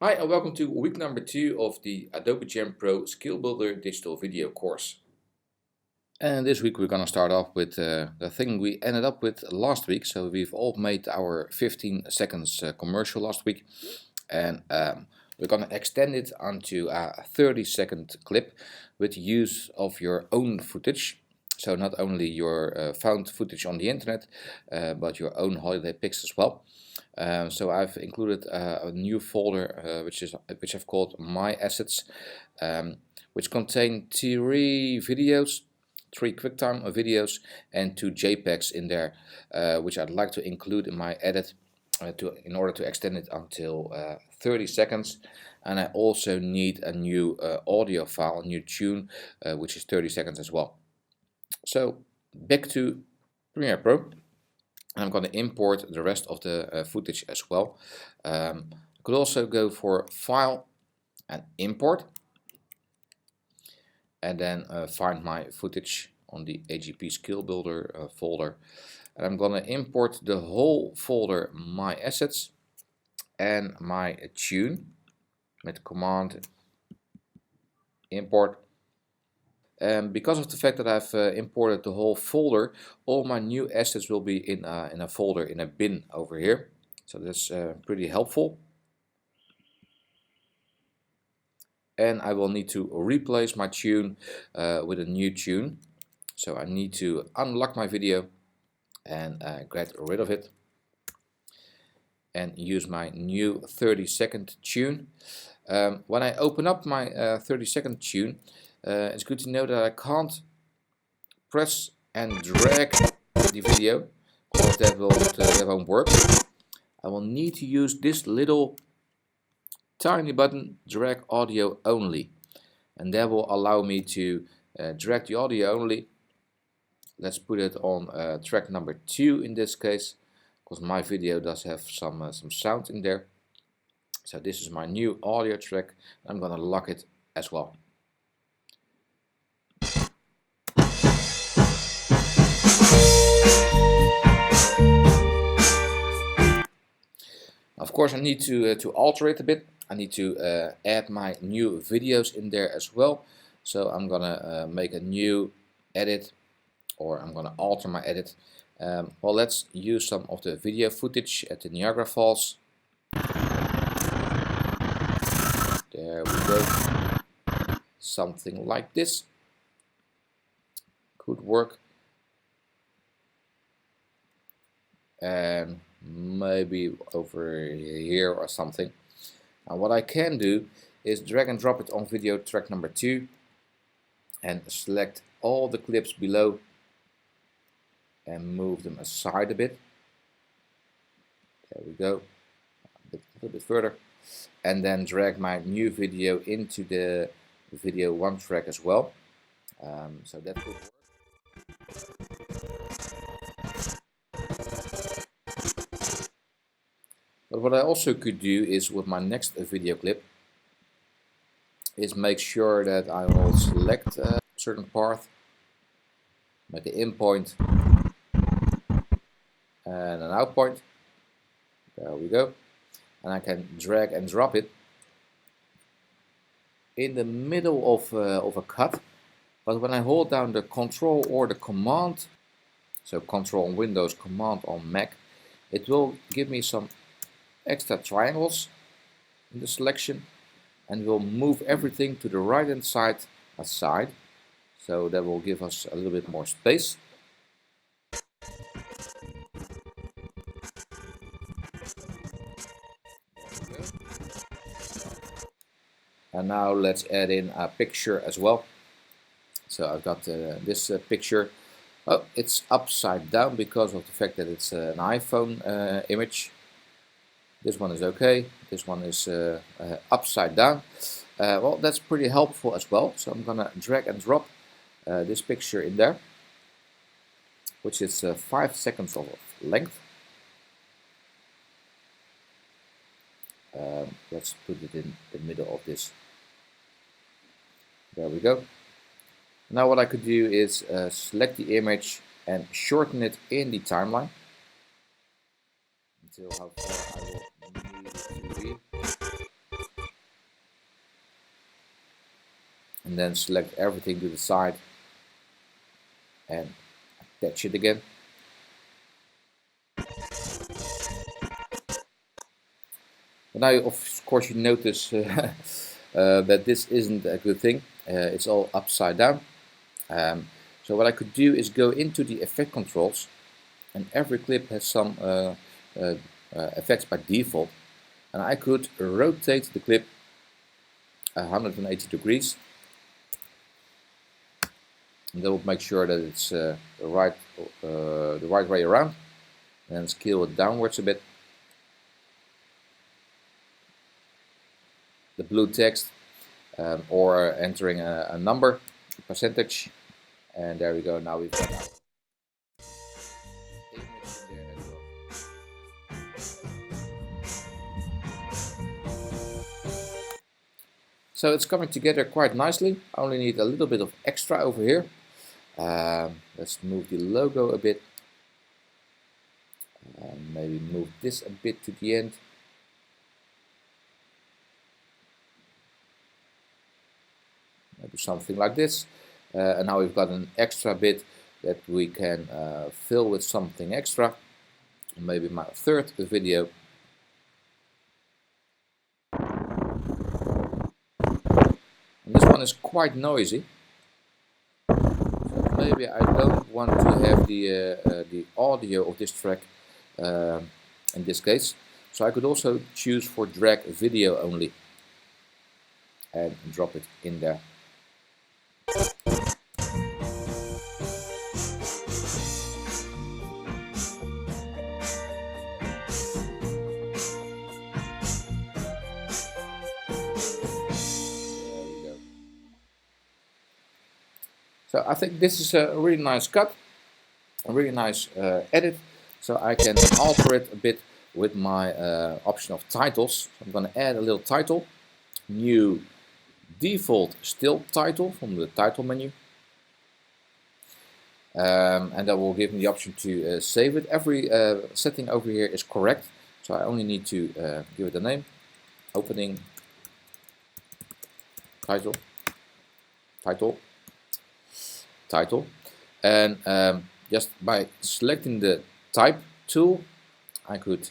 Hi and welcome to week number 2 of the Adobe Jam Pro Skill Builder digital video course. And this week we're going to start off with the thing we ended up with last week. So we've all made our 15 seconds commercial last week, and we're going to extend it onto a 30-second clip with use of your own footage. So not only your found footage on the internet, but your own holiday pics as well. So I've included a new folder which I've called My Assets, which contain 3 videos, 3 QuickTime videos, and 2 JPEGs in there, which I'd like to include in my edit in order to extend it until 30 seconds. And I also need a new audio file, a new tune, which is 30 seconds as well. So back to Premiere Pro. I'm going to import the rest of the footage as well. I could also go for File and Import, and then find my footage on the AJP Skill Builder folder. And I'm going to import the whole folder, My Assets, and my tune with Command Import. And because of the fact that I've imported the whole folder, all my new assets will be in a folder, in a bin over here. So that's pretty helpful. And I will need to replace my tune with a new tune. So I need to unlock my video and get rid of it and use my new 30-second tune. When I open up my 30-second tune, it's good to know that I can't press and drag the video, because that won't work. I will need to use this little tiny button, drag audio only, and that will allow me to drag the audio only. Let's put it on track number 2 in this case, because my video does have some sound in there. So this is my new audio track. I'm gonna lock it as well. Of course, I need to alter it a bit. I need to add my new videos in there as well. So I'm gonna make a new edit, or I'm gonna alter my edit. Well, let's use some of the video footage at the Niagara Falls. There we go. Something like this could work. And maybe over here or something. And what I can do is drag and drop it on video track number 2 and select all the clips below and move them aside a bit. There we go. A little bit further. And then drag my new video into the video 1 track as well. So that could work. But what I also could do is, with my next video clip, is make sure that I will select a certain path, make an in point and an out point. There we go. And I can drag and drop it in the middle of a cut. But when I hold down the Control or the Command, so Control on Windows, Command on Mac, it will give me some extra triangles in the selection, and will move everything to the right hand side aside, so that will give us a little bit more space. And now let's add in a picture as well. So I've got this picture. Oh, it's upside down because of the fact that it's an iPhone image. This one is okay. This one is upside down. Well, that's pretty helpful as well. So I'm gonna drag and drop this picture in there, which is 5 seconds of length. Let's put it in the middle of this. There we go. Now what I could do is select the image and shorten it in the timeline until how far I will need it to be. and then select everything to the side and attach it again. And now of course you notice that this isn't a good thing. It's all upside down. So what I could do is go into the effect controls, and every clip has some effects by default, and I could rotate the clip 180 degrees, and that will make sure that it's the right way around, and then scale it downwards a bit. The blue text, or entering a number, a percentage, and there we go. Now we've got our image in there as well. So it's coming together quite nicely. I only need a little bit of extra over here. Let's move the logo a bit. Maybe move this a bit to the end. Maybe something like this. And now we've got an extra bit that we can fill with something extra. Maybe my third video. And this one is quite noisy. So maybe I don't want to have the audio of this track in this case. So I could also choose for drag video only and drop it in there. So I think this is a really nice cut, a really nice edit. So I can alter it a bit with my option of titles. So I'm going to add a little title, new default still title from the title menu. And that will give me the option to save it. Every setting over here is correct. So I only need to give it a name, opening, title, and just by selecting the type tool, I could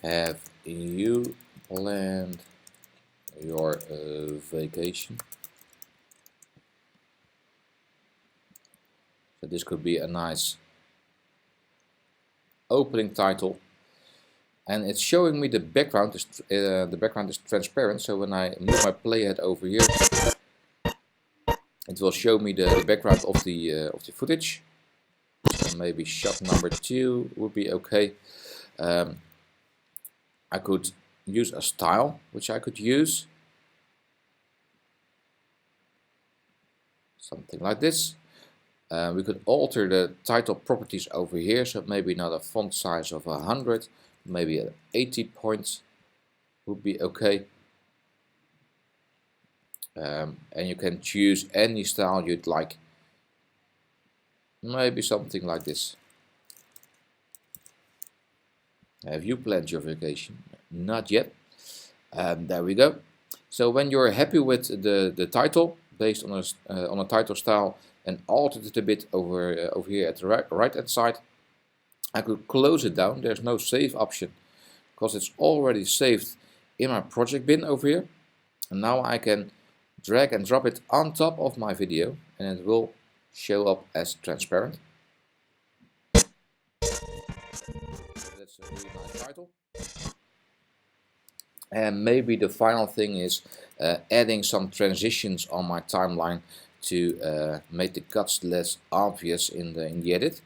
have you planned your vacation. So this could be a nice opening title, and it's showing me the background is transparent. So when I move my playhead over here, it will show me the background of the footage. So maybe shot number 2 would be okay. I could use a style, which I could use something like this. We could alter the title properties over here, so maybe not a font size of 100, maybe 80 points would be okay. And you can choose any style you'd like. Maybe something like this. Have you planned your vacation? Not yet. There we go. So when you're happy with the title, based on a title style, and altered it a bit over here at the right hand side, I could close it down. There's no save option because it's already saved in my project bin over here. And now I can drag and drop it on top of my video, and it will show up as transparent. That's a really nice title. And maybe the final thing is adding some transitions on my timeline to make the cuts less obvious in the edit.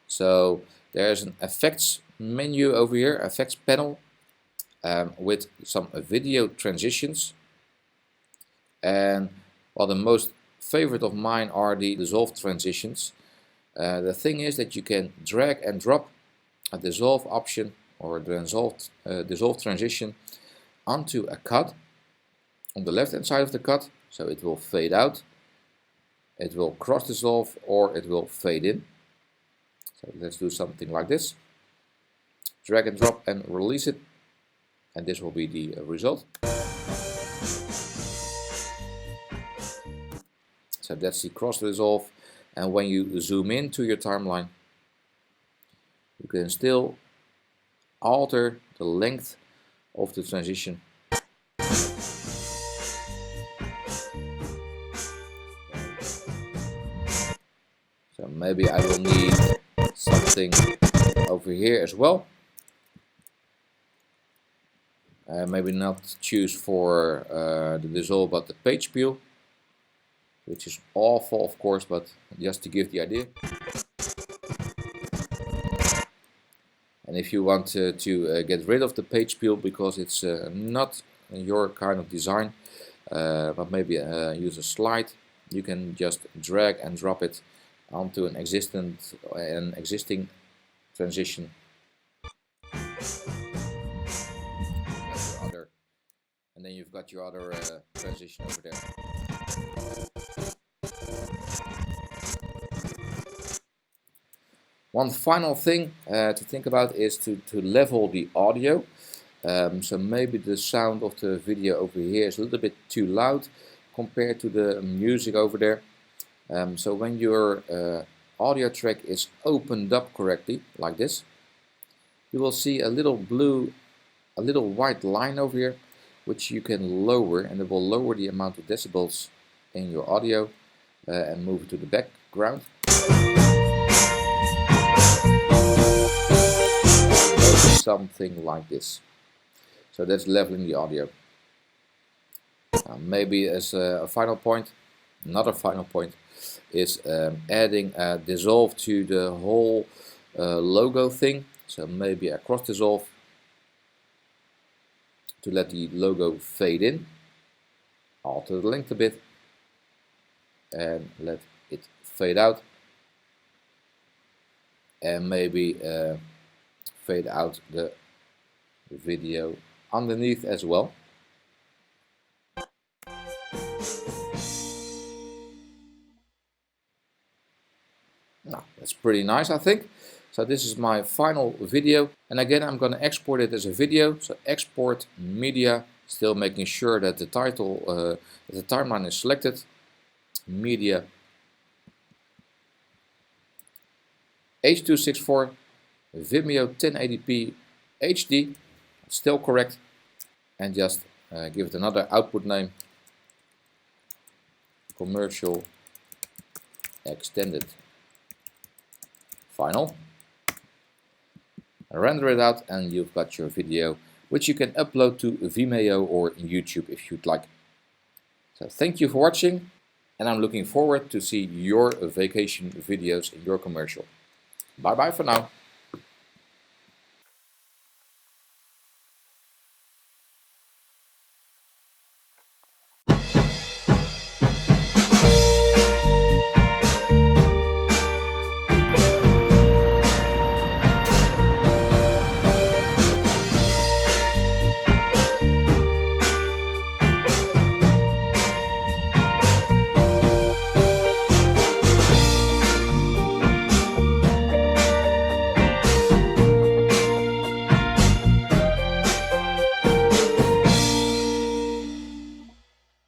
So there's an effects menu over here, effects panel, with some video transitions. And well, the most favorite of mine are the dissolve transitions. The thing is that you can drag and drop a dissolve option or the dissolve transition onto a cut on the left hand side of the cut, so it will fade out, it will cross dissolve, or it will fade in. So let's do something like this. Drag and drop and release it, and this will be the result. So that's the cross dissolve, and when you zoom in to your timeline, you can still alter the length of the transition. So maybe I will need something over here as well. Maybe not choose for the dissolve but the page peel, which is awful of course, but just to give the idea. And if you want to get rid of the page peel because it's not your kind of design, but maybe use a slide, you can just drag and drop it onto an existing transition. And then you've got your other transition over there. One final thing to think about is to level the audio. So maybe the sound of the video over here is a little bit too loud compared to the music over there. So when your audio track is opened up correctly, like this, you will see a little white line over here, which you can lower, and it will lower the amount of decibels in your audio and move it to the background. Something like this. So that's leveling the audio. Maybe as a final point, another final point is adding a dissolve to the whole logo thing. So maybe a cross dissolve to let the logo fade in, alter the length a bit, and let it fade out, and maybe fade out the video underneath as well. Now, that's pretty nice, I think. So this is my final video, and again I'm going to export it as a video. So export media, still making sure that the title, the timeline is selected. Media H.264 Vimeo 1080p HD, still correct, and just give it another output name, commercial extended final. Render it out and you've got your video, which you can upload to Vimeo or YouTube if you'd like. So thank you for watching, and I'm looking forward to see your vacation videos in your commercial. Bye bye for now.